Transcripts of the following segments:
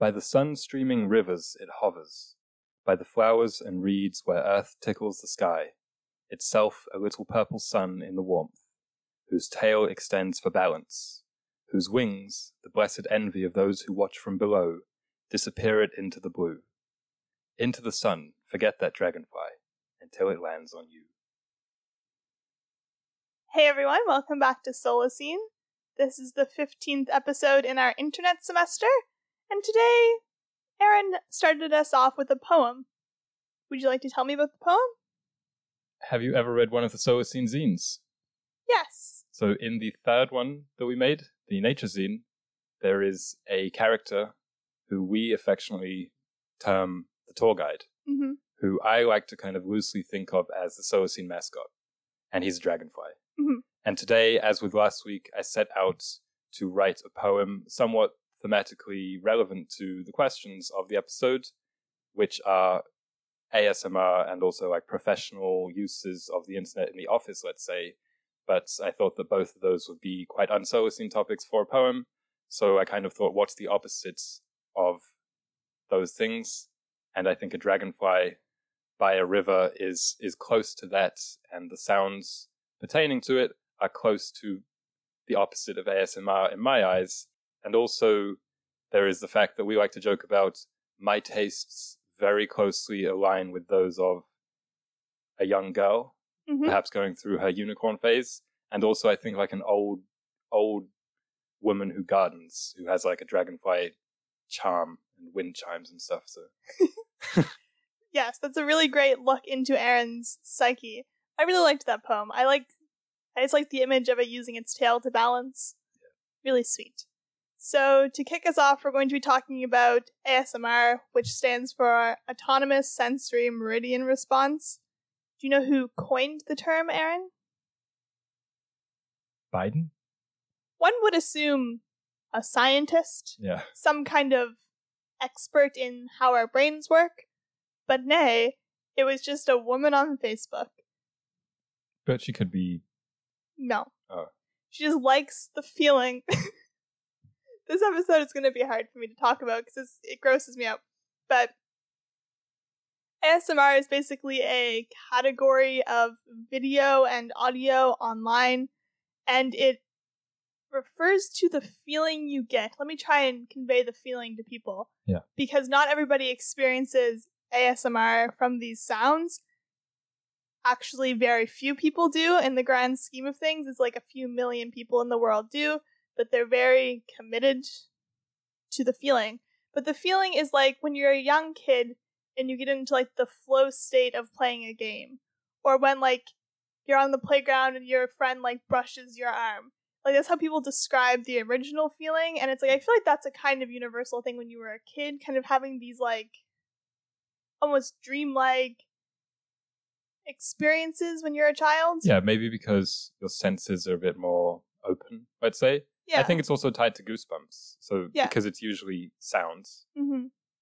By the sun-streaming rivers it hovers, by the flowers and reeds where earth tickles the sky, itself a little purple sun in the warmth, whose tail extends for balance, whose wings, the blessed envy of those who watch from below, disappear it into the blue. Into the sun, forget that dragonfly, until it lands on you. Hey everyone, welcome back to Solacene. This is the 15th episode in our internet semester, and today, Aaron started us off with a poem. Would you like to tell me about the poem? Have you ever read one of the Solacene zines? Yes. So in the third one that we made, the Nature zine, there is a character who we affectionately term the tour guide, who I like to kind of loosely think of as the Solacene mascot, and he's a dragonfly. And today, as with last week, I set out to write a poem somewhat thematically relevant to the questions of the episode, which are ASMR and also like professional uses of the internet in the office, let's say. But I thought that both of those would be quite unsolacene topics for a poem. So I kind of thought, what's the opposite of those things? And I think a dragonfly by a river is close to that, and the sounds pertaining to it are close to the opposite of ASMR in my eyes. And also, there is the fact that we like to joke about my tastes very closely align with those of a young girl, perhaps going through her unicorn phase. And also, I think like an old woman who gardens, who has like a dragonfly charm and wind chimes and stuff. So, Yes, that's a really great look into Aaron's psyche. I really liked that poem. I just like the image of it using its tail to balance. Yeah. Really sweet. So to kick us off, we're going to be talking about ASMR, which stands for Autonomous Sensory Meridian Response. Do you know who coined the term, Aaron? Biden? One would assume a scientist. Yeah. Some kind of expert in how our brains work. But nay, it was just a woman on Facebook. But she could be... No. Oh. She just likes the feeling. This episode is going to be hard for me to talk about because it grosses me out. But ASMR is basically a category of video and audio online, and it refers to the feeling you get. Let me try and convey the feeling to people. Yeah. Because not everybody experiences ASMR from these sounds. Actually, very few people do in the grand scheme of things. It's like a few million people in the world do, but they're very committed to the feeling. But the feeling is like when you're a young kid and you get into like the flow state of playing a game, or when like you're on the playground and your friend like brushes your arm. Like that's how people describe the original feeling, and it's like I feel like that's a kind of universal thing when you were a kid, kind of having these like almost dreamlike experiences when you're a child. Yeah, maybe because your senses are a bit more open, let's say. Yeah. I think it's also tied to goosebumps. So because it's usually sounds,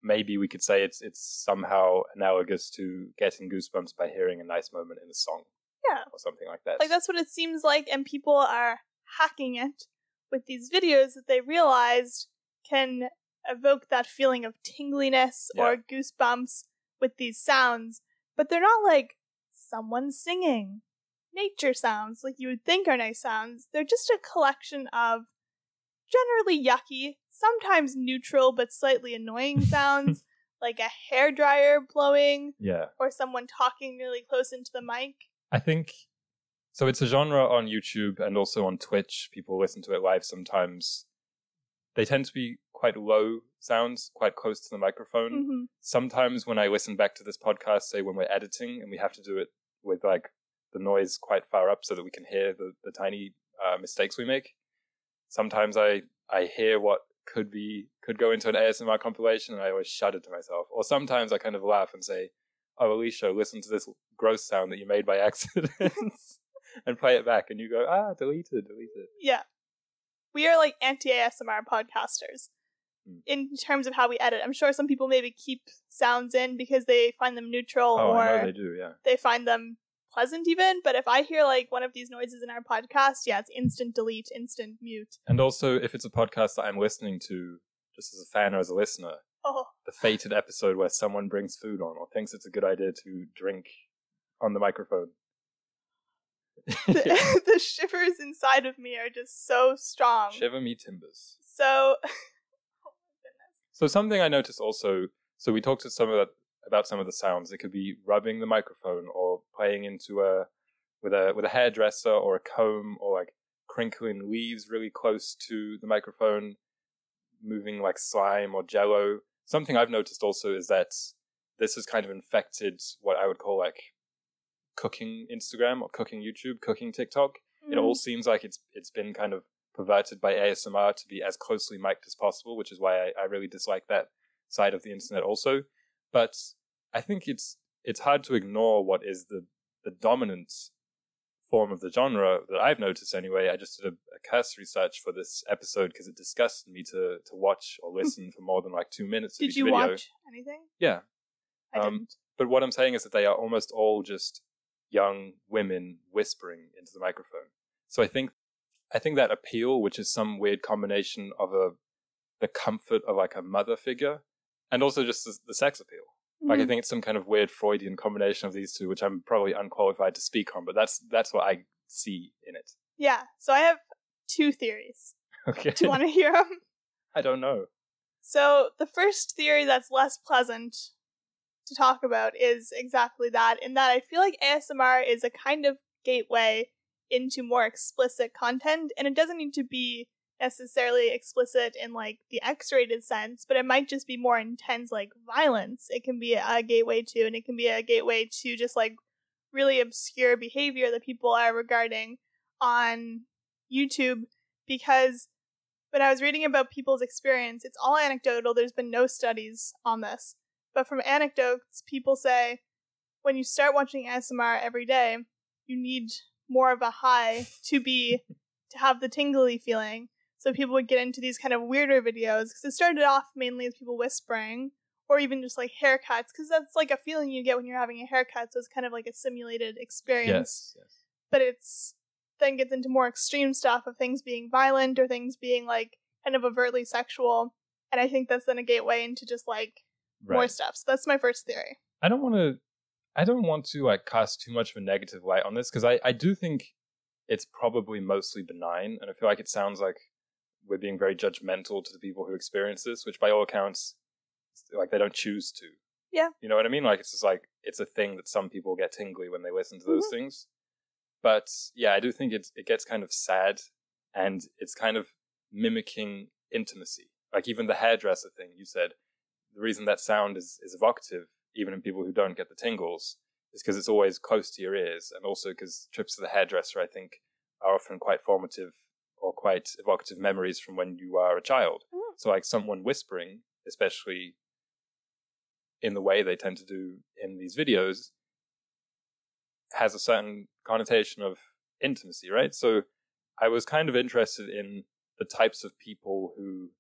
maybe we could say it's somehow analogous to getting goosebumps by hearing a nice moment in a song. Yeah. Or something like that. Like that's what it seems like, and people are hacking it with these videos that they realized can evoke that feeling of tingliness or goosebumps with these sounds. But they're not like someone singing, nature sounds like you would think are nice sounds. They're just a collection of generally yucky, sometimes neutral but slightly annoying sounds, like a hairdryer blowing, or someone talking really close into the mic. I think, so it's a genre on YouTube and also on Twitch. People listen to it live sometimes. They tend to be quite low sounds, quite close to the microphone. Sometimes when I listen back to this podcast, say when we're editing and we have to do it with like the noise quite far up so that we can hear the tiny mistakes we make. Sometimes I hear what could go into an ASMR compilation and I always shudder to myself. Or sometimes I kind of laugh and say, oh, Alicia, listen to this gross sound that you made by accident and play it back. And you go, delete it. Yeah. We are like anti-ASMR podcasters in terms of how we edit. I'm sure some people maybe keep sounds in because they find them neutral or I know they do, yeah. They find them pleasant even. But if I hear like one of these noises in our podcast, it's instant delete, instant mute. And also, if it's a podcast that I'm listening to just as a fan or as a listener, the fated episode where someone brings food on or thinks it's a good idea to drink on the microphone. The shivers inside of me are just so strong. Shiver me timbers. So, oh my goodness. So something I noticed also, so we talked about some of the sounds. It could be rubbing the microphone or playing into with a hairdresser or a comb, or like crinkling leaves really close to the microphone, moving like slime or jello. Something I've noticed also is that this has kind of infected what I would call like cooking Instagram or cooking YouTube, cooking TikTok. It all seems like it's been kind of perverted by ASMR to be as closely mic'd as possible, which is why I really dislike that side of the internet also. But I think it's hard to ignore what is the dominant form of the genre that I've noticed anyway. I just did a cursory search for this episode because it disgusted me to watch or listen for more than like 2 minutes of each video. Did you watch anything? Yeah. I didn't. But what I'm saying is that they are almost all just young women whispering into the microphone. So I think that appeal, which is some weird combination of the comfort of like a mother figure and also just the sex appeal. Like, I think it's some kind of weird Freudian combination of these two, which I'm probably unqualified to speak on, but that's what I see in it. Yeah, so I have 2 theories. Okay. Do you want to hear them? I don't know. So the first theory that's less pleasant to talk about is exactly that, in that I feel like ASMR is a kind of gateway into more explicit content, and it doesn't need to be necessarily explicit in like the X-rated sense, but it might just be more intense, like violence. It can be a gateway to, and it can be a gateway to just like really obscure behavior that people are regarding on YouTube. Because when I was reading about people's experience, it's all anecdotal. There's been no studies on this, but from anecdotes, people say when you start watching ASMR every day, you need more of a high to have the tingly feeling. So people would get into these kind of weirder videos, because it started off mainly with people whispering, or even just like haircuts, because that's like a feeling you get when you're having a haircut, so it's kind of like a simulated experience. Yes. But it's then gets into more extreme stuff of things being violent or things being like kind of overtly sexual, and I think that's then a gateway into just like more stuff. So that's my first theory. I don't want to like cast too much of a negative light on this, because I do think it's probably mostly benign, and I feel like it sounds like we're being very judgmental to the people who experience this, which by all accounts, like, they don't choose to. Yeah. You know what I mean? Like, it's just like, it's a thing that some people get tingly when they listen to those things. But yeah, I do think it gets kind of sad, and it's kind of mimicking intimacy. Like, even the hairdresser thing you said, the reason that sound is evocative, even in people who don't get the tingles, is because it's always close to your ears, and also because trips to the hairdresser, I think, are often quite formative or quite evocative memories from when you are a child. So like someone whispering, especially in the way they tend to do in these videos, has a certain connotation of intimacy, right? So I was kind of interested in the types of people who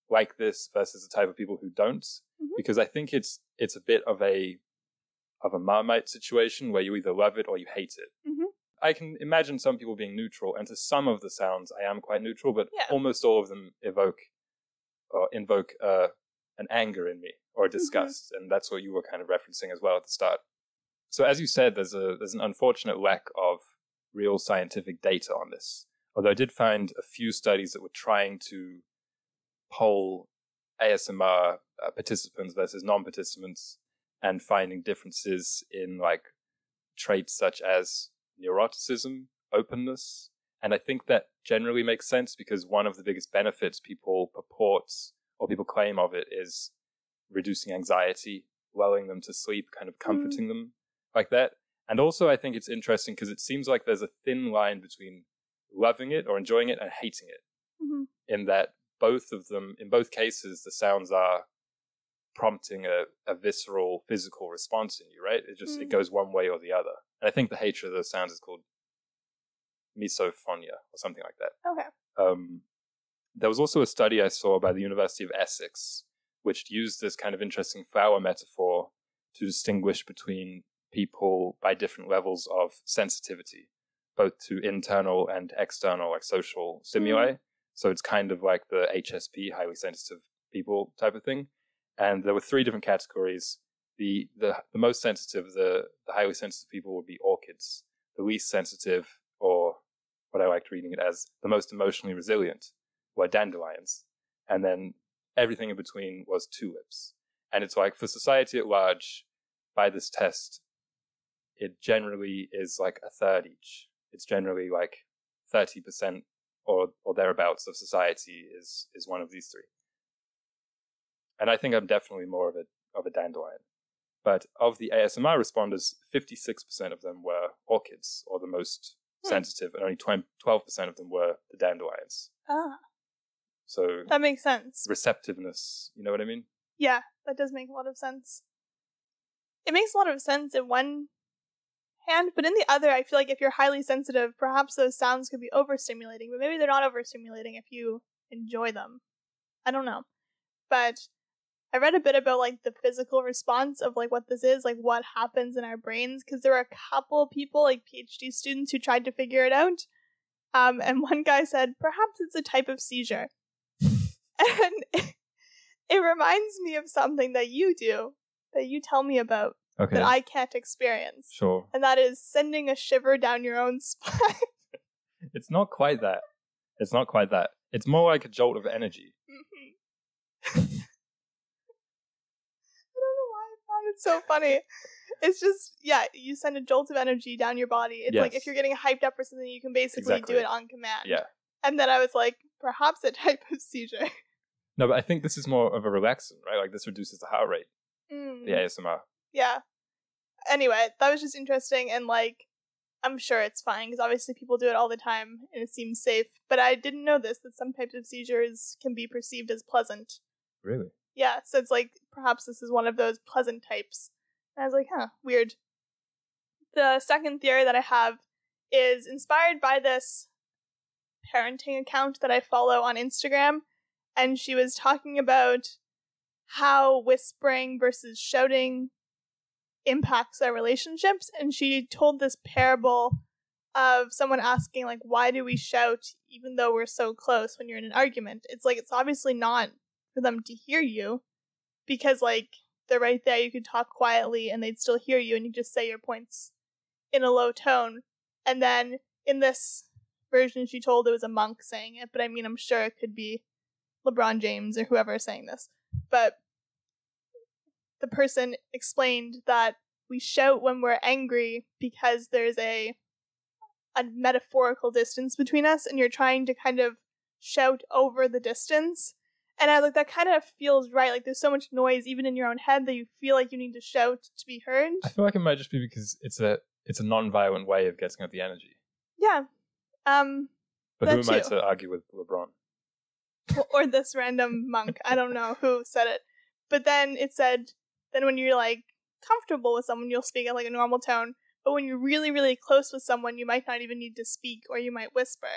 like this versus the type of people who don't, because I think it's a bit of a Marmite situation where you either love it or you hate it. I can imagine some people being neutral, and to some of the sounds I am quite neutral, but almost all of them invoke an anger in me or a disgust, and that's what you were kind of referencing as well at the start. So as you said, there's an unfortunate lack of real scientific data on this, although I did find a few studies that were trying to poll ASMR participants versus non-participants and finding differences in like traits such as neuroticism, openness. And I think that generally makes sense, because one of the biggest benefits people purport or people claim of it is reducing anxiety, lulling them to sleep, kind of comforting them like that. And also I think it's interesting because it seems like there's a thin line between loving it or enjoying it and hating it, in that both of them, in both cases, the sounds are prompting a visceral physical response in you, right? It goes one way or the other. And I think the hatred of those sounds is called misophonia or something like that. Okay. There was also a study I saw by the University of Essex, which used this kind of interesting flower metaphor to distinguish between people by different levels of sensitivity, both to internal and external, like social stimuli. So it's kind of like the HSP, highly sensitive people type of thing. And there were 3 different categories. The most sensitive, the highly sensitive people would be orchids. The least sensitive, or what I liked reading it as, the most emotionally resilient, were dandelions. And then everything in between was tulips. And it's like, for society at large, by this test, it generally is like a third each. It's generally like 30% or thereabouts of society is one of these 3. And I think I'm definitely more of a dandelion. But of the ASMR responders, 56% of them were orchids, or the most sensitive, and only 12% of them were the dandelions. Ah. So that makes sense. Receptiveness, you know what I mean? Yeah, that does make a lot of sense. It makes a lot of sense in one hand, but in the other, I feel like if you're highly sensitive, perhaps those sounds could be overstimulating, but maybe they're not overstimulating if you enjoy them. I don't know. But I read a bit about like the physical response of like what this is, like what happens in our brains, because there were a couple people, like PhD students, who tried to figure it out. And one guy said, perhaps it's a type of seizure. And it reminds me of something that you do, that you tell me about, that I can't experience. Sure. And that is sending a shiver down your own spine. It's not quite that. It's not quite that. It's more like a jolt of energy. Mm-hmm. I don't know why I found it so funny. It's just, yeah, you send a jolt of energy down your body. It's like if you're getting hyped up for something, you can basically do it on command. Yeah. And then I was like, perhaps a type of seizure. No, but I think this is more of a relaxant, right? Like this reduces the heart rate. The ASMR. Yeah. Anyway, that was just interesting, and like, I'm sure it's fine, because obviously people do it all the time, and it seems safe. But I didn't know this, that some types of seizures can be perceived as pleasant. Really? Yeah, so it's like, perhaps this is one of those pleasant types. And I was like, huh, weird. The second theory that I have is inspired by this parenting account that I follow on Instagram, and she was talking about how whispering versus shouting impacts our relationships, and she told this parable of someone asking, like, why do we shout even though we're so close when you're in an argument? It's like, it's obviously not for them to hear you, because like they're right there, you could talk quietly and they'd still hear you, and you just say your points in a low tone. And then in this version she told, it was a monk saying it, but I mean, I'm sure it could be LeBron James or whoever is saying this. But the person explained that we shout when we're angry because there's a metaphorical distance between us, and you're trying to kind of shout over the distance. And I was like, that kind of feels right. Like, there's so much noise even in your own head that you feel like you need to shout to be heard. I feel like it might just be because it's a non-violent way of getting at the energy. Yeah. But who am I to argue with LeBron? Or this random monk. I don't know who said it. But then it said, then when you're like comfortable with someone, you'll speak at like a normal tone. But when you're really, really close with someone, you might not even need to speak, or you might whisper.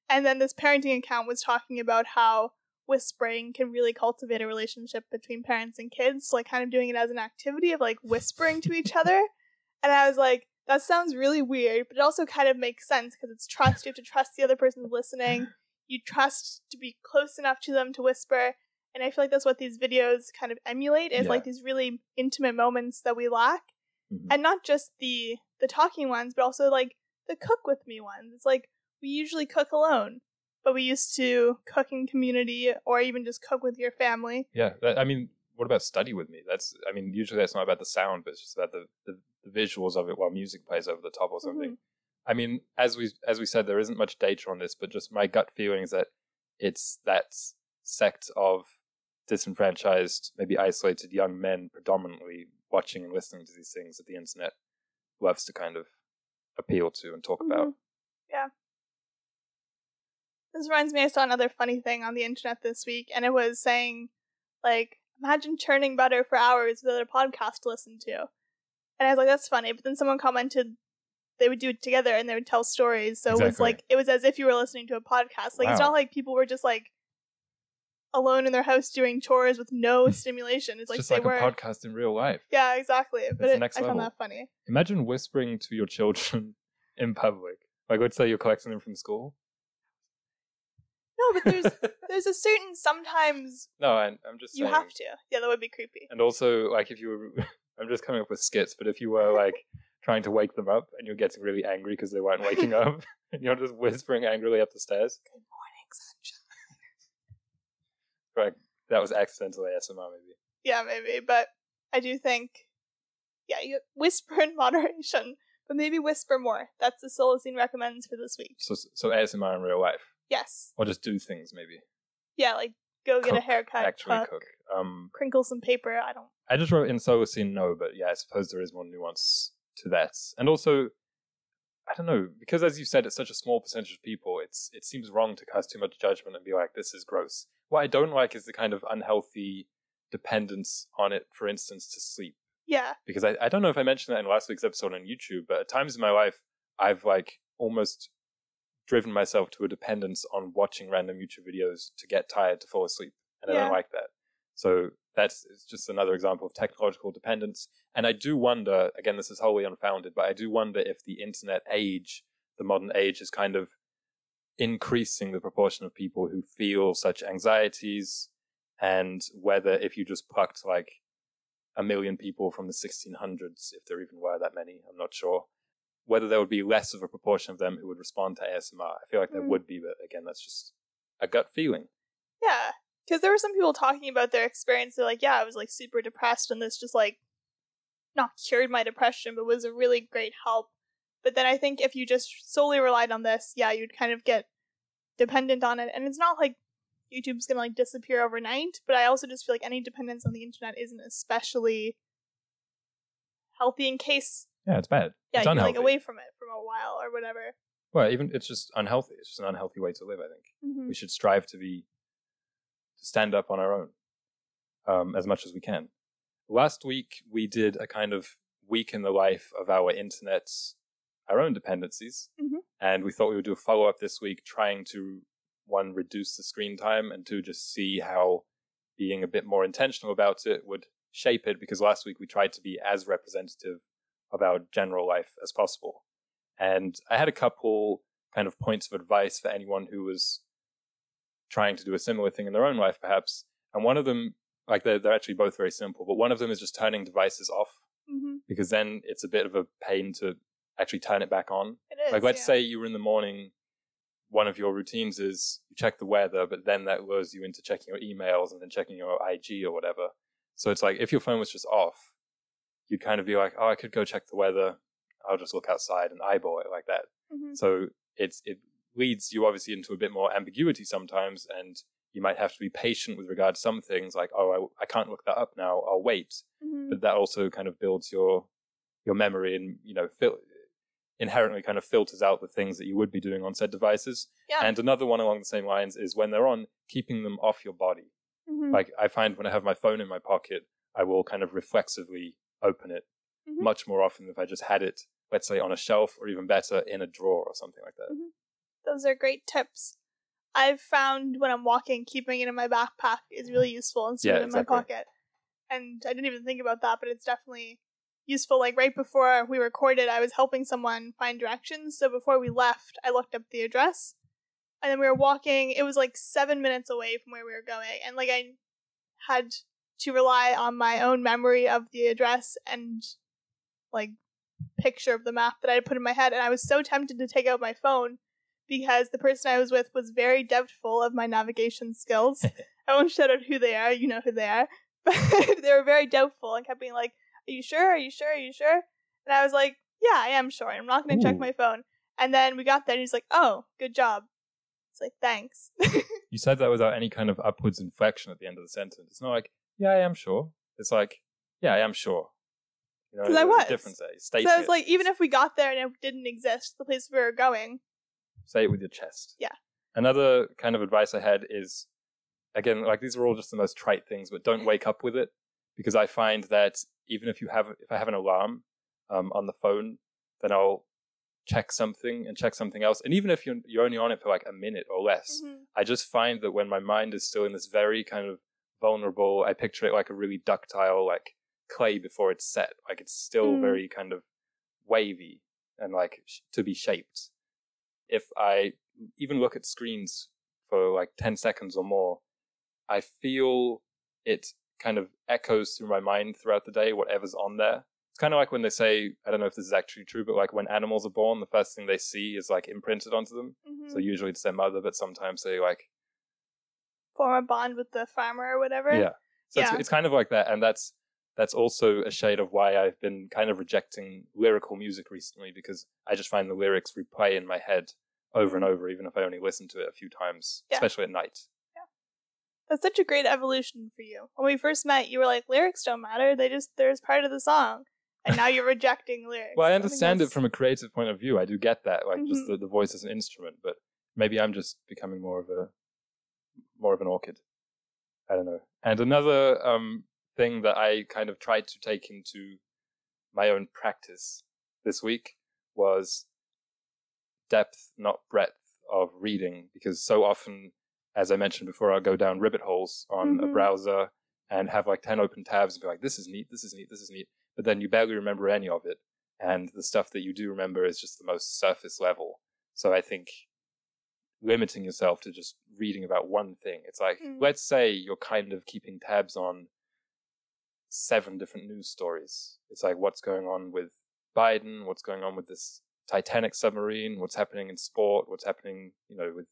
And then this parenting account was talking about how whispering can really cultivate a relationship between parents and kids, like kind of doing it as an activity of like whispering to each other. And I was like, that sounds really weird, but it also kind of makes sense, because it's trust. You have to trust the other person listening. You trust to be close enough to them to whisper. And I feel like that's what these videos kind of emulate, is like these really intimate moments that we lack. And not just the talking ones, but also like the cook with me ones. It's like, we usually cook alone, but we used to cook in community, or even just cook with your family. Yeah, I mean, what about study with me? Usually that's not about the sound, but it's just about the visuals of it while music plays over the top or something. I mean, as we said, there isn't much data on this, but just my gut feeling is that it's that sect of disenfranchised, maybe isolated young men predominantly watching and listening to these things that the internet loves to kind of appeal to and talk about. Yeah. This reminds me, I saw another funny thing on the internet this week, and it was saying, like, imagine churning butter for hours with a podcast to listen to. And I was like, that's funny. But then someone commented they would do it together and they would tell stories. So it was as if you were listening to a podcast. Like, It's not like people were just like alone in their house doing chores with no stimulation. It's like just like a podcast in real life. Yeah, exactly. But I found that funny. Imagine whispering to your children in public. Like, let's say you're collecting them from school. No, but there's a certain sometimes No, I'm just saying. You have to. Yeah, that would be creepy. And also, like, if you were... I'm just coming up with skits, but if you were, like, trying to wake them up and you're getting really angry because they weren't waking up, and you're just whispering angrily up the stairs. Good morning, sunshine. Right. That was accidental ASMR, maybe. Yeah, maybe. But I do think, yeah, you whisper in moderation, but maybe whisper more. That's the Solacene recommends for this week. So ASMR in real life? Yes. Or just do things, maybe? Yeah, like go get a haircut. Actually cook. Crinkle some paper. I just wrote in Solacene no, but yeah, I suppose there is more nuance to that. And also, I don't know, because as you said, it's such a small percentage of people, it seems wrong to cast too much judgment and be like, this is gross. What I don't like is the kind of unhealthy dependence on it, for instance, to sleep. Yeah. Because I don't know if I mentioned that in last week's episode on YouTube, but at times in my life, I've like almost driven myself to a dependence on watching random YouTube videos to get tired to fall asleep. And I don't like that. So it's just another example of technological dependence. And I do wonder, again, this is wholly unfounded, but I do wonder if the internet age, the modern age, is kind of increasing the proportion of people who feel such anxieties, and whether if you just plucked like 1 million people from the 1600s, if there even were that many, I'm not sure, whether there would be less of a proportion of them who would respond to ASMR. I feel like there would be, but again, that's just a gut feeling. Yeah, because there were some people talking about their experience. They're like, yeah, I was like super depressed, and this just like not cured my depression, but was a really great help. But then I think if you just solely relied on this, yeah, you'd kind of get dependent on it. And it's not like YouTube's gonna like disappear overnight, but I also just feel like any dependence on the internet isn't especially healthy in case it's bad. Yeah, it's you're unhealthy. like away from it for a while or whatever. Well, even it's just unhealthy. It's just an unhealthy way to live, I think. We should strive to stand up on our own as much as we can. Last week, we did a kind of week in the life of our own dependencies. And we thought we would do a follow-up this week, trying to, one, reduce the screen time, and two, just see how being a bit more intentional about it would shape it, because last week we tried to be as representative of our general life as possible. And I had a couple kind of points of advice for anyone who was trying to do a similar thing in their own life, perhaps. And one of them, like they're actually both very simple, but one of them is just turning devices off, because then it's a bit of a pain to actually turn it back on. It is, like, let's say you were in the morning, one of your routines is you check the weather, but then that lures you into checking your emails and then checking your IG or whatever. So it's like, if your phone was just off, you'd kind of be like, oh, I could go check the weather. I'll just look outside and eyeball it like that. So it leads you obviously into a bit more ambiguity sometimes, and you might have to be patient with regard to some things, like, oh, I can't look that up now, I'll wait. But that also kind of builds your memory and, inherently kind of filters out the things that you would be doing on said devices. Yeah. And another one along the same lines is when they're on, keeping them off your body. Like, I find when I have my phone in my pocket, I will kind of reflexively open it much more often if I just had it, let's say, on a shelf, or even better, in a drawer or something like that. Those are great tips. I've found when I'm walking, keeping it in my backpack is really useful instead of in my pocket. And I didn't even think about that, but it's definitely useful. Like right before we recorded, I was helping someone find directions. So before we left, I looked up the address, and then we were walking. It was like 7 minutes away from where we were going. And like I had to rely on my own memory of the address and like picture of the map that I had put in my head. And I was so tempted to take out my phone because the person I was with was very doubtful of my navigation skills. I won't shout out who they are. You know who they are. But they were very doubtful and kept being like, are you sure? Are you sure? Are you sure? And I was like, yeah, I am sure. I'm not going to check my phone. And then we got there and he's like, oh, good job. It's like, thanks. You said that without any kind of upwards inflection at the end of the sentence. It's not like, yeah, I am sure. It's like, yeah, I am sure. Because I was. Difference there. So I was like, even if we got there and it didn't exist, the place we were going. Say it with your chest. Yeah. Another kind of advice I had is, again, like these are all just the most trite things, but don't wake up with it. Because I find that even if I have an alarm on the phone, then I'll check something and check something else. And even if you're only on it for like a minute or less, I just find that when my mind is still in this very kind of vulnerable, I picture it like a really ductile, like clay before it's set. Like it's still very kind of wavy and like to be shaped. If I even look at screens for like 10 seconds or more, I feel it kind of echoes through my mind throughout the day, whatever's on there. It's kind of like when they say, I don't know if this is actually true, but like when animals are born, the first thing they see is like imprinted onto them. So usually it's their mother, but sometimes they like form a bond with the farmer or whatever. Yeah. So it's kind of like that. And that's also a shade of why I've been kind of rejecting lyrical music recently, because I just find the lyrics replay in my head over and over, even if I only listen to it a few times, especially at night. Yeah. That's such a great evolution for you. When we first met, you were like, lyrics don't matter. They're part of the song. And now you're rejecting lyrics. Well, I understand it from a creative point of view. I do get that, like just the voice as an instrument, but maybe I'm just becoming more of an orchid. I don't know. And another thing that I kind of tried to take into my own practice this week was depth, not breadth of reading, because so often, as I mentioned before, I'll go down rabbit holes on a browser and have like 10 open tabs and be like, this is neat, this is neat, this is neat. But then you barely remember any of it. And the stuff that you do remember is just the most surface level. So I think limiting yourself to just reading about one thing. It's like, let's say you're kind of keeping tabs on 7 different news stories. It's like, what's going on with Biden? What's going on with this Titanic submarine? What's happening in sport? What's happening, with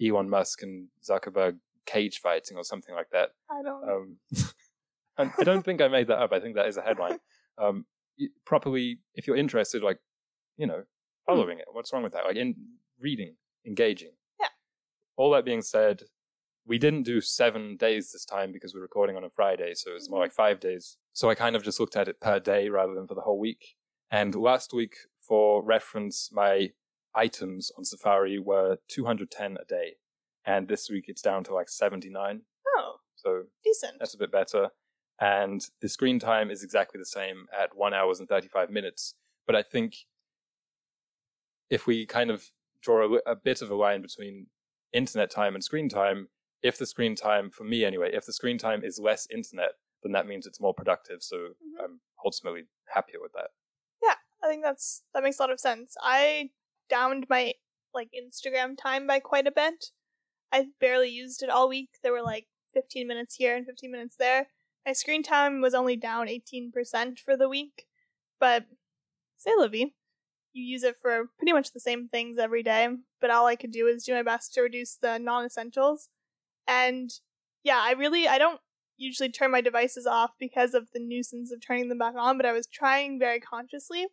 Elon Musk and Zuckerberg cage fighting or something like that? I don't. I don't think I made that up. I think that is a headline. Properly, if you're interested, like, following it. What's wrong with that? Like, in reading, engaging. Yeah. All that being said, we didn't do 7 days this time because we're recording on a Friday, so it's more like 5 days. So I kind of just looked at it per day rather than for the whole week. And last week, for reference, my items on Safari were 210 a day. And this week it's down to like 79. Oh. So decent. That's a bit better. And the screen time is exactly the same at 1 hour and 35 minutes. But I think if we kind of draw a bit of a line between internet time and screen time, if the screen time, for me anyway, if the screen time is less internet, then that means it's more productive. So I'm ultimately happier with that. Yeah, I think that makes a lot of sense. I downed my Instagram time by quite a bit. I barely used it all week. There were 15 minutes here and 15 minutes there. My screen time was only down 18% for the week. But c'est la vie. You use it for pretty much the same things every day. But all I could do is do my best to reduce the non-essentials. And yeah, I don't usually turn my devices off because of the nuisance of turning them back on, but I was trying very consciously.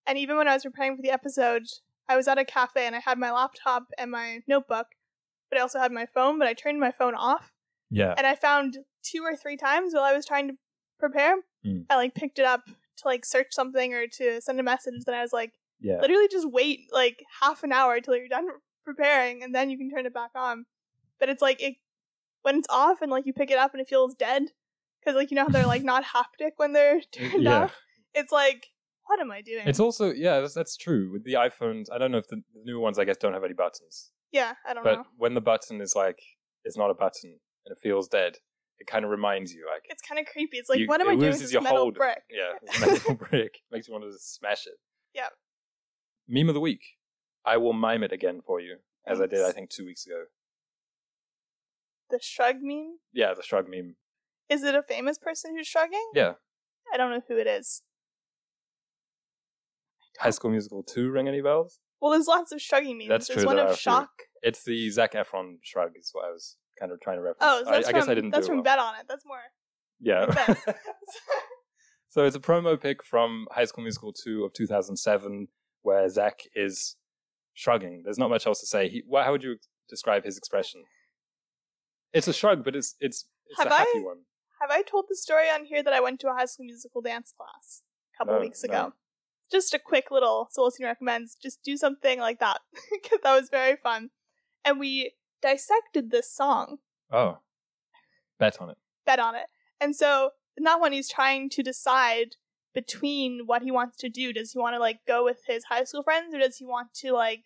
And even when I was preparing for the episode, I was at a cafe and I had my laptop and my notebook, but I also had my phone, but I turned my phone off. Yeah. And I found 2 or 3 times while I was trying to prepare, I picked it up to search something or to send a message. Then I was literally just wait half an hour till you're done preparing and then you can turn it back on. But it's when it's off and you pick it up and it feels dead, because how they're not haptic when they're turned off. It's what am I doing? It's also that's true with the iPhones. I don't know if the new ones, I guess, don't have any buttons. Yeah, I don't know. But when the button is it's not a button and it feels dead, it kind of reminds you it's kind of creepy. It's what am I doing with this metal brick? Yeah, this metal brick makes you want to just smash it. Yeah. Meme of the week. I will mime it again for you, as I did I think 2 weeks ago. The shrug meme? Yeah, the shrug meme. Is it a famous person who's shrugging? Yeah. I don't know who it is. High School Musical 2 ring any bells? Well, there's lots of shrugging memes. That's there's true. One of shock. It's the Zac Efron shrug is what I was kind of trying to reference. Oh, so I guess I didn't that's do from well. Bet On It. That's more. Yeah. So it's a promo pic from High School Musical 2 of 2007 where Zac is shrugging. There's not much else to say. How would you describe his expression? It's a shrug, but it's a happy one. Have I told the story on here that I went to a High School Musical dance class a couple weeks ago? No. Just a quick little Solacine recommends. Just do something like that, because that was very fun. And we dissected this song. Oh. Bet on it. Bet on it. And so in that one, he's trying to decide between what he wants to do. Does he want to go with his high school friends, or does he want to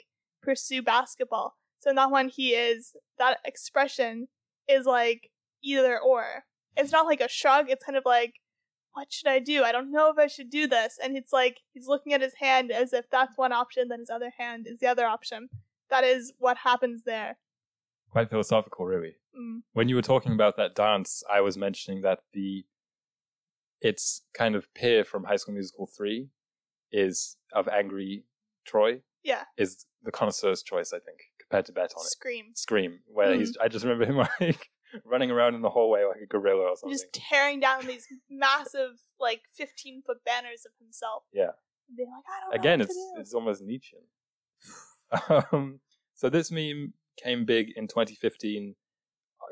pursue basketball? So in that one, that expression is either or. It's not a shrug. It's kind of what should I do? I don't know if I should do this. And it's he's looking at his hand as if that's one option, then his other hand is the other option. That is what happens there. Quite philosophical, really. Mm. When you were talking about that dance, I was mentioning that its kind of peer from High School Musical 3 is of Angry Troy. Yeah. Is the connoisseur's choice, I think, compared to Bet on it. Scream. Where I just remember him like running around in the hallway like a gorilla or something. Just tearing down these massive, like 15-foot banners of himself. Yeah. And being like, I don't know. Again, what to do. it's almost Nietzschean. So this meme came big in 2015,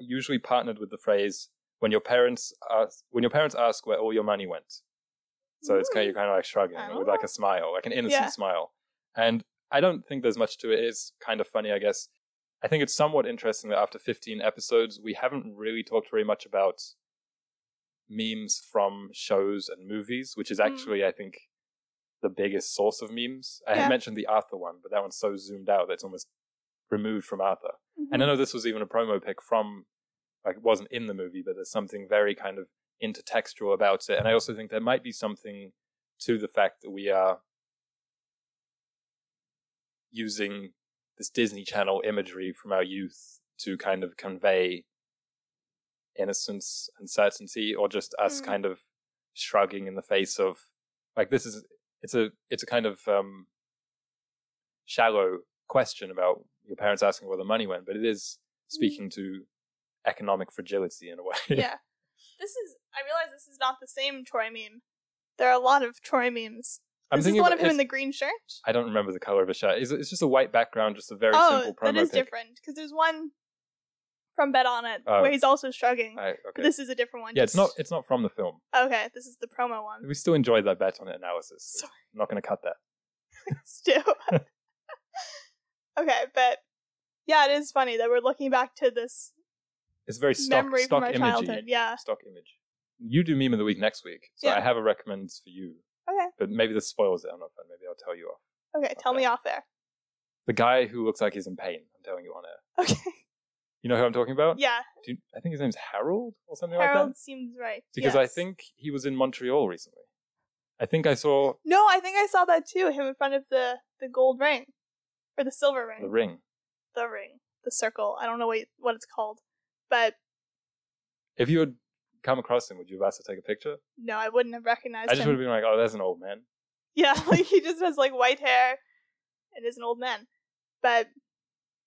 usually partnered with the phrase "when your parents ask where all your money went." So it's you're kind of like shrugging with like a smile, like an innocent smile. And I don't think there's much to it. It's kind of funny, I guess. I think it's somewhat interesting that after 15 episodes, we haven't really talked very much about memes from shows and movies, which is actually, I think, the biggest source of memes. I had mentioned the Arthur one, but that one's so zoomed out that it's almost removed from Arthur. Mm-hmm. And I know this was even a promo pic from, like, it wasn't in the movie, but there's something very kind of intertextual about it. And I also think there might be something to the fact that we are using this Disney Channel imagery from our youth to kind of convey innocence and certainty, or just us kind of shrugging in the face of, like, it's a kind of shallow question about your parents asking where the money went, but it is speaking to economic fragility in a way. Yeah. I realize this is not the same Troy meme. There are a lot of Troy memes. This is one of him in the green shirt? I don't remember the color of his shirt. It's just a white background, just a very simple promo that is pic. different, because there's one from Bet On It where he's also shrugging. Okay. This is a different one. Yeah, it's not from the film. Okay, this is the promo one. We still enjoyed that Bet On It analysis. Sorry. I'm not going to cut that. Still. Okay, but yeah, it is funny that we're looking back to this. It's very stock from our childhood. Yeah, stock image. You do meme of the week next week, so I have a recommend for you. Okay, but maybe this spoils it. I'm not fun. Maybe I'll tell you off. Okay, tell me off air. The guy who looks like he's in pain. I'm telling you on air. Okay. You know who I'm talking about? Yeah. I think his name's Harold or something like that. Harold seems right. Because I think he was in Montreal recently. I think I saw. No, I think I saw that too. Him in front of the gold ring, or the silver ring. The ring. The circle. I don't know what it's called, but if you had come across him, would you have asked to take a picture? No, I wouldn't have recognized him. I just would have been like, oh, there's an old man. Yeah, like he just has like white hair and is an old man. But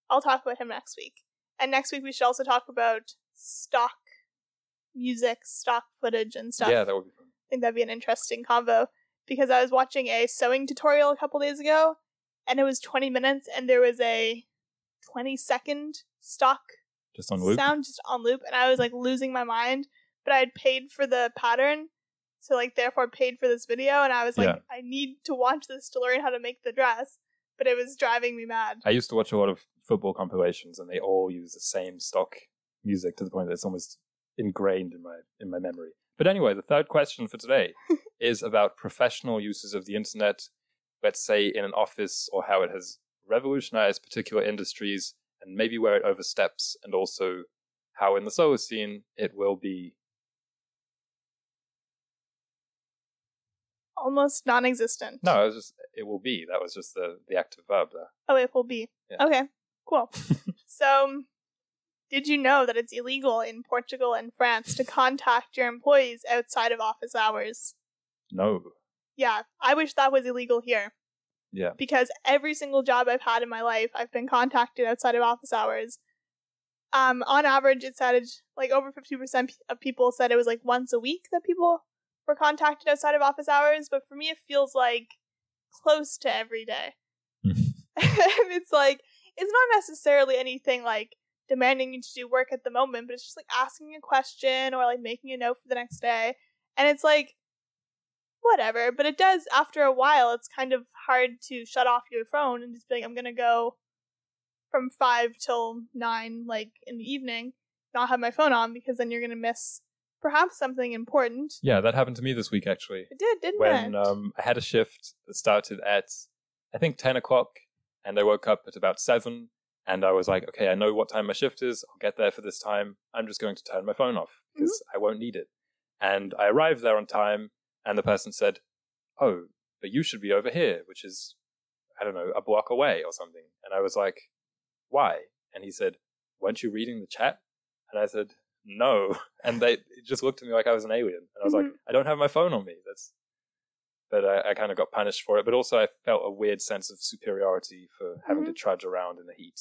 I'll talk about him next week. And next week we should also talk about stock music, stock footage and stuff. Yeah, that would be fun. I think that'd be an interesting combo. Because I was watching a sewing tutorial a couple days ago, and it was 20 minutes, and there was a 20-second stock just on loop? Sound just on loop, and I was like losing my mind. But I had paid for the pattern, so like therefore paid for this video, and I was like, I need to watch this to learn how to make the dress. But it was driving me mad. I used to watch a lot of football compilations, and they all use the same stock music to the point that it's almost ingrained in my memory. But anyway, the third question for today is about professional uses of the internet, let's say in an office, or how it has revolutionized particular industries and maybe where it oversteps, and also how in the solo scene it will be almost non-existent. No, it will be. That was just the active verb there. Oh, it will be. Yeah. Okay, cool. So, did you know that it's illegal in Portugal and France to contact your employees outside of office hours? No. Yeah, I wish that was illegal here. Yeah. Because every single job I've had in my life, I've been contacted outside of office hours. On average, it said like over 50% of people said it was like once a week that people were contacted outside of office hours, but for me it feels like close to every day. It's like, it's not necessarily anything like demanding you to do work at the moment, but it's just like asking a question or like making a note for the next day. And it's like, whatever, but it does, after a while, it's kind of hard to shut off your phone and just be like, I'm gonna go from 5 till 9, like, in the evening, not have my phone on, because then you're gonna miss perhaps something important. Yeah, that happened to me this week, actually. It did, didn't it? When I had a shift that started at, I think, 10 o'clock, and I woke up at about 7, and I was like, okay, I know what time my shift is, I'll get there for this time, I'm just going to turn my phone off, because I won't need it. And I arrived there on time, and the person said, oh, but you should be over here, which is, I don't know, a block away or something. And I was like, why? And he said, weren't you reading the chat? And I said, no. And they just looked at me like I was an alien. And I was like, I don't have my phone on me. But I kind of got punished for it. But also I felt a weird sense of superiority for having to trudge around in the heat.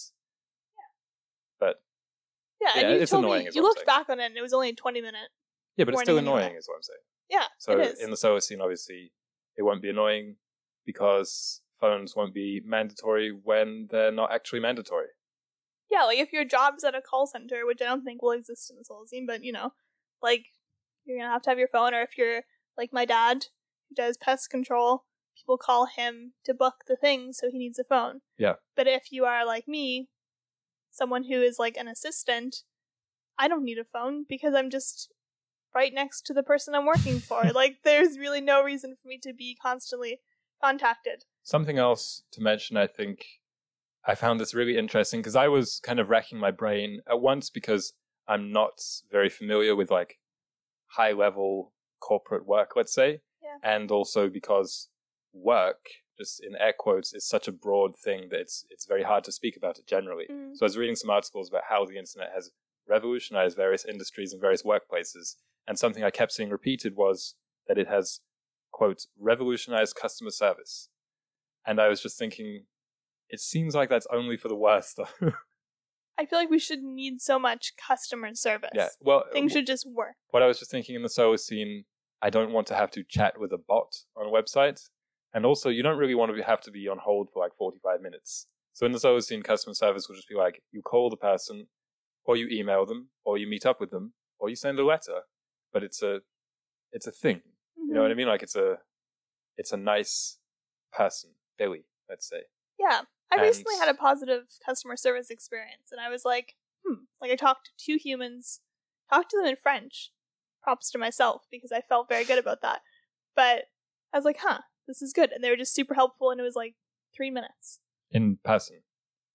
But and you it's told annoying. Me, you looked back on it and it was only a 20-minute. Yeah, but it's still annoying is what I'm saying. Yeah, so it is. In the Solacene, obviously, it won't be annoying because phones won't be mandatory when they're not actually mandatory. Yeah, like if your job's at a call center, which I don't think will exist in the Solacene, but like you're going to have your phone, or if you're like my dad who does pest control, people call him to book the thing, so he needs a phone. Yeah. But if you are like me, someone who is like an assistant, I don't need a phone because I'm just right next to the person I'm working for. Like, there's really no reason for me to be constantly contacted. Something else to mention, I think, I found this really interesting because I was kind of racking my brain at once because I'm not very familiar with like high-level corporate work, let's say, and also because work, just in air quotes, is such a broad thing that it's very hard to speak about it generally. So I was reading some articles about how the internet has revolutionized various industries and various workplaces. And something I kept seeing repeated was that it has, quote, revolutionized customer service. And I was just thinking, it seems like that's only for the worst, though. I feel like we shouldn't need so much customer service. Yeah, well, things should just work. What I was just thinking in the Solacene, I don't want to have to chat with a bot on a website. And also, you don't really want to have to be on hold for like 45 minutes. So in the Solacene, customer service will just be like, you call the person, or you email them, or you meet up with them, or you send a letter. But it's a thing. You know what I mean? Like it's a nice person, Billy, let's say. Yeah. I recently had a positive customer service experience, and I was like, like I talked to two humans, talked to them in French. Props to myself, because I felt very good about that. But I was like, this is good. And they were just super helpful, and it was like 3 minutes. In person.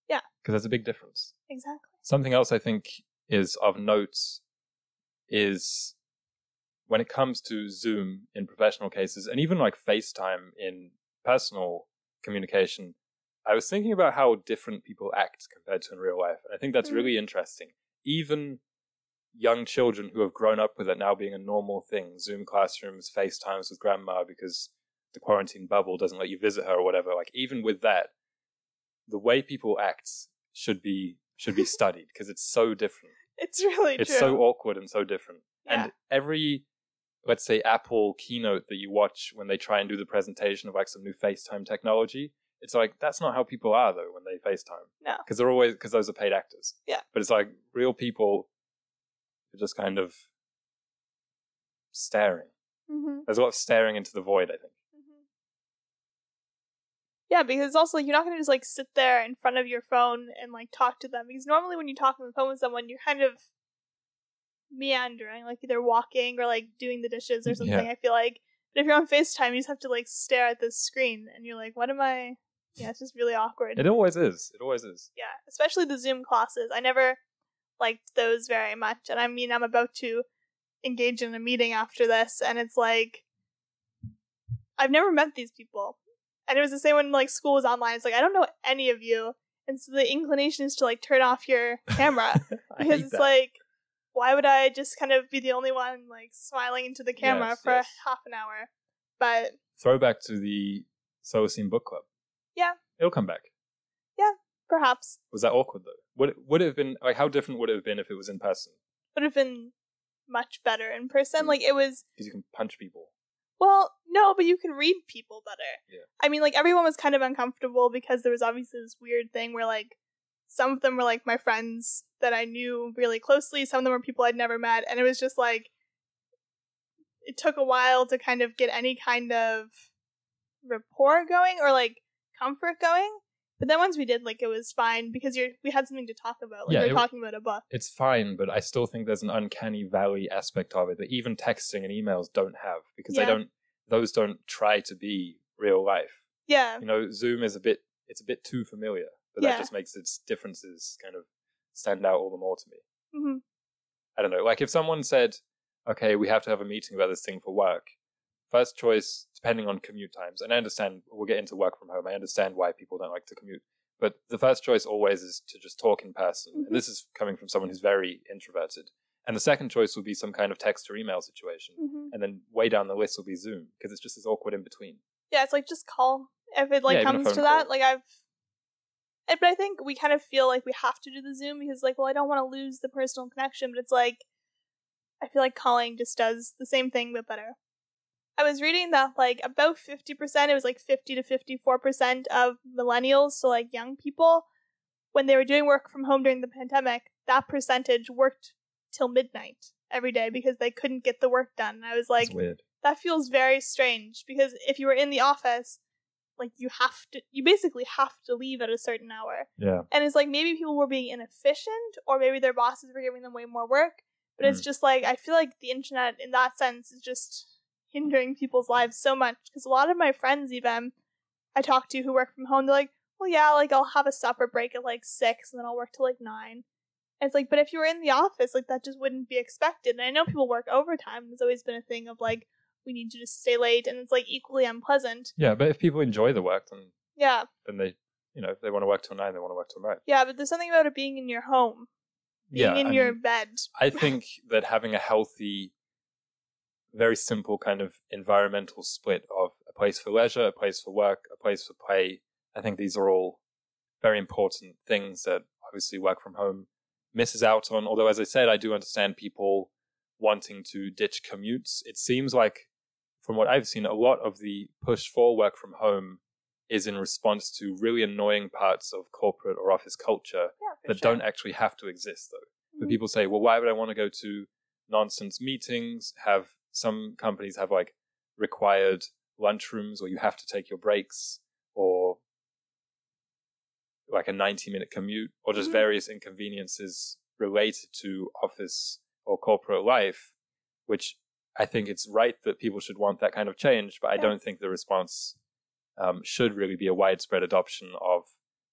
Yeah. Because there's a big difference. Exactly. Something else I think is of note is when it comes to Zoom in professional cases, and even like FaceTime in personal communication, I was thinking about how different people act compared to in real life. And I think that's really interesting. Even young children who have grown up with it now being a normal thing, Zoom classrooms, FaceTimes with grandma because the quarantine bubble doesn't let you visit her or whatever, like even with that, the way people act should be studied because it's so different. It's really It's true. so awkward and so different. Yeah. And every, let's say, Apple keynote that you watch when they try and do the presentation of like some new FaceTime technology, it's like, that's not how people are though when they FaceTime. No. Because those are paid actors. Yeah. But it's like real people are just kind of staring. There's a lot of staring into the void, I think. Yeah, because also you're not going to just like sit there in front of your phone and like talk to them. Because normally when you talk on the phone with someone, you're kind of meandering, like either walking or like doing the dishes or something, I feel like. But if you're on FaceTime, you just have to like stare at this screen and you're like, what am I? Yeah, it's just really awkward. It always is. Yeah, especially the Zoom classes. I never liked those very much. And I mean, I'm about to engage in a meeting after this, and it's like, I've never met these people. And it was the same when like school was online. It's like, I don't know any of you. And so the inclination is to like turn off your camera. Because it's like, why would I just kind of be the only one like smiling into the camera for half an hour? But throwback to the Solacene Book Club. Yeah. It'll come back. Yeah, perhaps. Was that awkward though? Would it have been like, how different would it have been if it was in person? Would have been much better in person. Like it was, because you can punch people. Well, no, but you can read people better. Yeah. I mean, like, everyone was kind of uncomfortable because there was obviously this weird thing where, like, some of them were, like, my friends that I knew really closely. Some of them were people I'd never met. And it was just, like, it took a while to kind of get any kind of rapport going or, like, comfort going. But then once we did, like, it was fine because we had something to talk about. Like, we were talking about a book. It's fine, but I still think there's an uncanny valley aspect of it that even texting and emails don't have because those don't try to be real life. Yeah. You know, Zoom is a bit too familiar, but that just makes its differences kind of stand out all the more to me. I don't know. Like if someone said, okay, we have to have a meeting about this thing for work, first choice, depending on commute times, and I understand we'll get into work from home. I understand why people don't like to commute. But the first choice always is to just talk in person. Mm-hmm. And this is coming from someone who's very introverted. And the second choice would be some kind of text or email situation. Mm-hmm. And then way down the list will be Zoom, because it's just this awkward in between. Yeah, it's like just call if it like comes to that. Like but I think we kind of feel like we have to do the Zoom because like, well, I don't want to lose the personal connection, but it's like, I feel like calling just does the same thing but better. I was reading that like about 50%, it was like 50 to 54% of millennials, so like young people, when they were doing work from home during the pandemic, that percentage worked till midnight every day because they couldn't get the work done. And I was like, that's weird. That feels very strange because if you were in the office, like you basically have to leave at a certain hour. Yeah. And it's like maybe people were being inefficient or maybe their bosses were giving them way more work. But it's just like, I feel like the internet in that sense is just hindering people's lives so much. Because a lot of my friends even I talk to who work from home, they're like, well, yeah, like I'll have a supper break at like 6 and then I'll work till like 9. And it's like, but if you were in the office, like that just wouldn't be expected. And I know people work overtime. There's always been a thing of like, we need to just stay late, and it's like equally unpleasant. Yeah, but if people enjoy the work, then they, if they want to work till 9, they want to work till 9. Yeah, but there's something about it being in your home, being in your bed. I think that having a healthy, very simple kind of environmental split of a place for leisure, a place for work, a place for play, I think these are all very important things that obviously work from home misses out on. Although, as I said, I do understand people wanting to ditch commutes. It seems like, from what I've seen, a lot of the push for work from home is in response to really annoying parts of corporate or office culture that don't actually have to exist, though. Mm-hmm. But people say, well, why would I want to go to nonsense meetings? Some companies have like required lunchrooms where you have to take your breaks, or like a 90-minute commute, or just various inconveniences related to office or corporate life, which I think it's right that people should want that kind of change, but I don't think the response should really be a widespread adoption of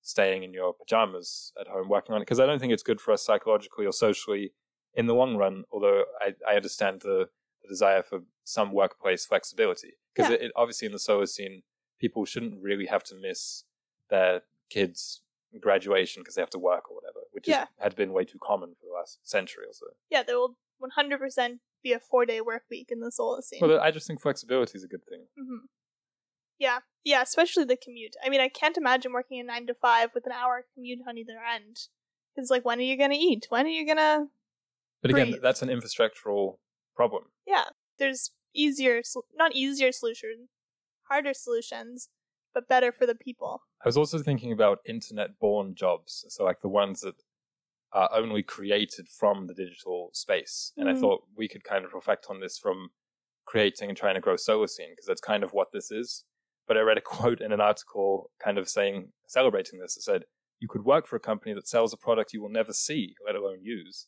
staying in your pajamas at home working on it, because I don't think it's good for us psychologically or socially in the long run, although I understand the desire for some workplace flexibility, because it obviously in the solar scene, people shouldn't really have to miss their kids' graduation because they have to work or whatever, which had been way too common for the last century or so. Yeah, there will 100% be a 4-day work week in the solar scene. Well, I just think flexibility is a good thing. Mm-hmm. Yeah, especially the commute. I mean, I can't imagine working a 9 to 5 with an hour commute on either end. It's like, when are you going to eat? When are you going to But again, that's an infrastructural problem. Yeah, there's not easier solutions, harder solutions, but better for the people. I was also thinking about internet-born jobs, so like the ones that are only created from the digital space. And I thought we could kind of reflect on this from creating and trying to grow solar scene, because that's kind of what this is. But I read a quote in an article kind of celebrating this. It said, you could work for a company that sells a product you will never see, let alone use.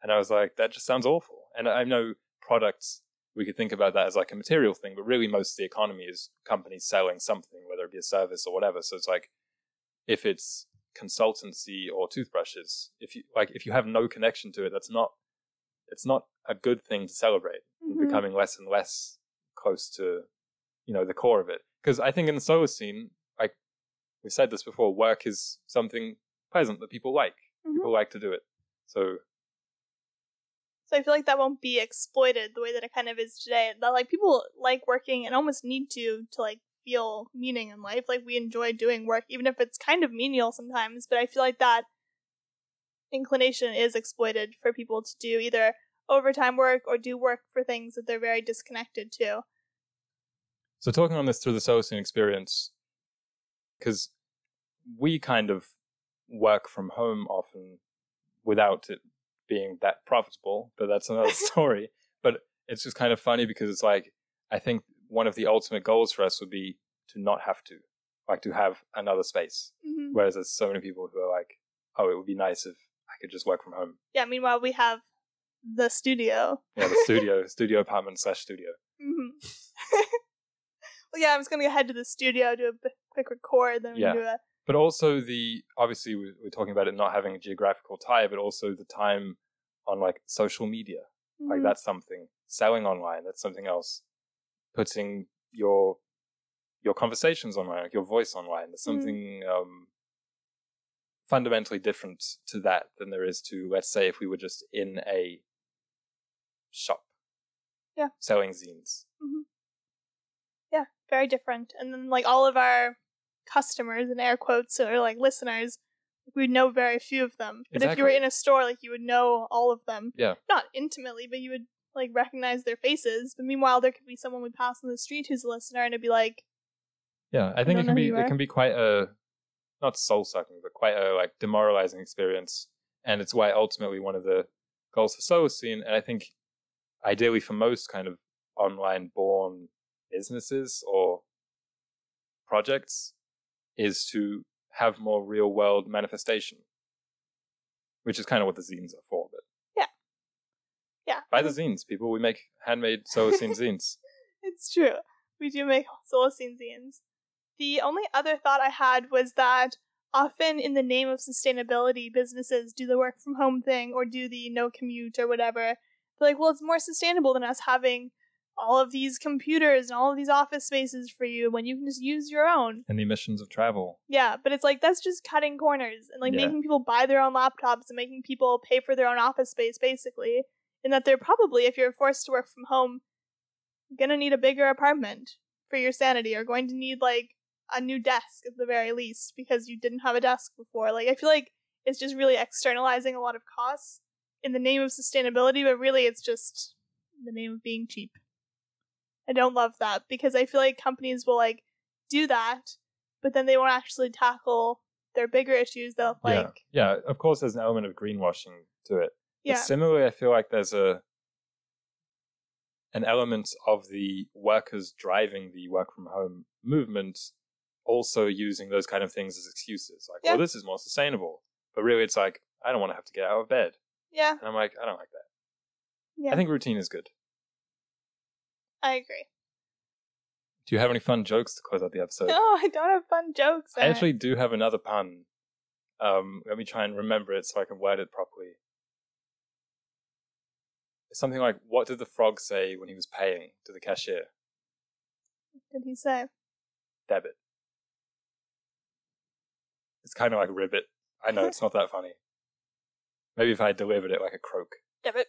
And I was like, that just sounds awful. And I know products, we could think about that as like a material thing, but really most of the economy is companies selling something, whether it be a service or whatever. So it's like, if it's consultancy or toothbrushes, if you have no connection to it, it's not a good thing to celebrate. Mm-hmm. Becoming less and less close to, the core of it. Because I think in the solar scene, like we've said this before, work is something pleasant that people like. Mm-hmm. People like to do it. So I feel like that won't be exploited the way that it kind of is today. That like people like working and almost need to like feel meaning in life. Like we enjoy doing work, even if it's kind of menial sometimes. But I feel like that inclination is exploited for people to do either overtime work or do work for things that they're very disconnected to. So talking on this through the solar scene experience, because we kind of work from home often without it being that profitable, but that's another story. But it's just kind of funny because it's like, I think one of the ultimate goals for us would be to not have to have another space. Mm-hmm. Whereas there's so many people who are like, oh, it would be nice if I could just work from home. Yeah, meanwhile we have the studio. Yeah, the studio apartment / studio. Mm-hmm. Well, yeah, I'm just going to head to the studio, do a quick record, then we do it. But also obviously we're talking about it not having a geographical tie, but also the time on like social media. Mm-hmm. Like that's something. Selling online, that's something else. Putting your conversations online, like your voice online, that's something fundamentally different to that than there is to, let's say, if we were just in a shop selling zines. Mm-hmm. Yeah, very different. And then like all of our customers, in air quotes, or like listeners, we would know very few of them. But if you were in a store, like you would know all of them. Yeah. Not intimately, but you would like recognize their faces. But meanwhile, there could be someone we pass on the street who's a listener, and it'd be like, yeah, I think it can be quite a, not soul sucking, but quite a like demoralizing experience. And it's why ultimately one of the goals for Solacene, and I think ideally for most kind of online born businesses or projects, is to have more real world manifestation, which is kind of what the zines are for. But yeah, buy the zines, people. We make handmade Solacene zines. It's true. We do make Solacene zines. The only other thought I had was that often in the name of sustainability, businesses do the work from home thing or do the no commute or whatever. They're like, well, it's more sustainable than us having all of these computers and all of these office spaces for you when you can just use your own. And the emissions of travel. Yeah, but it's like, that's just cutting corners and like making people buy their own laptops and making people pay for their own office space, basically. And that they're probably, if you're forced to work from home, gonna need a bigger apartment for your sanity, or going to need like a new desk at the very least because you didn't have a desk before. Like, I feel like it's just really externalizing a lot of costs in the name of sustainability, but really it's just in the name of being cheap. I don't love that because I feel like companies will like do that, but then they won't actually tackle their bigger issues. They'll like yeah. Of course, there's an element of greenwashing to it. Yeah. But similarly, I feel like there's an element of the workers driving the work from home movement also using those kind of things as excuses. Like, well, this is more sustainable. But really, it's like, I don't want to have to get out of bed. Yeah. And I'm like, I don't like that. Yeah. I think routine is good. I agree. Do you have any fun jokes to close out the episode? No, I don't have fun jokes. I actually do have another pun. Let me try and remember it so I can word it properly. It's something like, what did the frog say when he was paying to the cashier? What did he say? Debit. It's kind of like ribbit. I know, it's not that funny. Maybe if I delivered it like a croak. Debit.